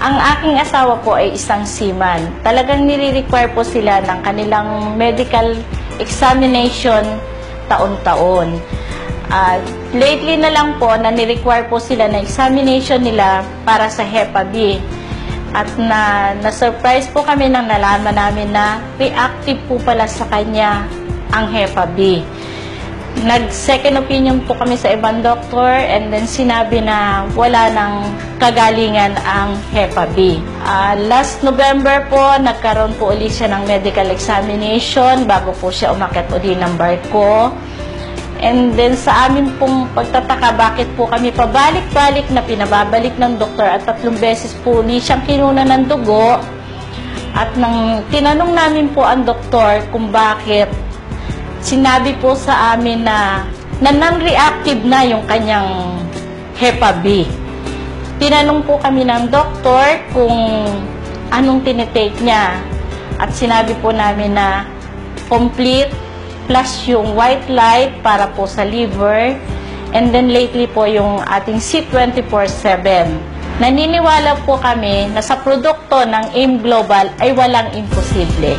Ang aking asawa po ay isang seaman. Talagang nire-require po sila ng kanilang medical examination taon-taon. Lately na lang po na ni-require po sila na examination nila para sa Hepa B. At na-surprise po kami nang nalaman namin na reactive po pala sa kanya ang Hepa B. Nag-second opinion po kami sa ibang doktor and then sinabi na wala nang kagalingan ang Hepa B. Last November po, nagkaroon po ulit siya ng medical examination bago po siya umakyat ulit ng barko. And then sa amin pong pagtataka, bakit po kami pabalik-balik na pinababalik ng doktor at 3 beses po ulit siyang kinuna ng dugo. At nang tinanong namin po ang doktor kung bakit, sinabi po sa amin na non-reactive na yung kanyang Hepa B. Tinanong po kami ng doktor kung anong tinitake niya. At sinabi po namin na complete plus yung white light para po sa liver. And then lately po yung ating C24/7. Naniniwala po kami na sa produkto ng AIM Global ay walang imposible.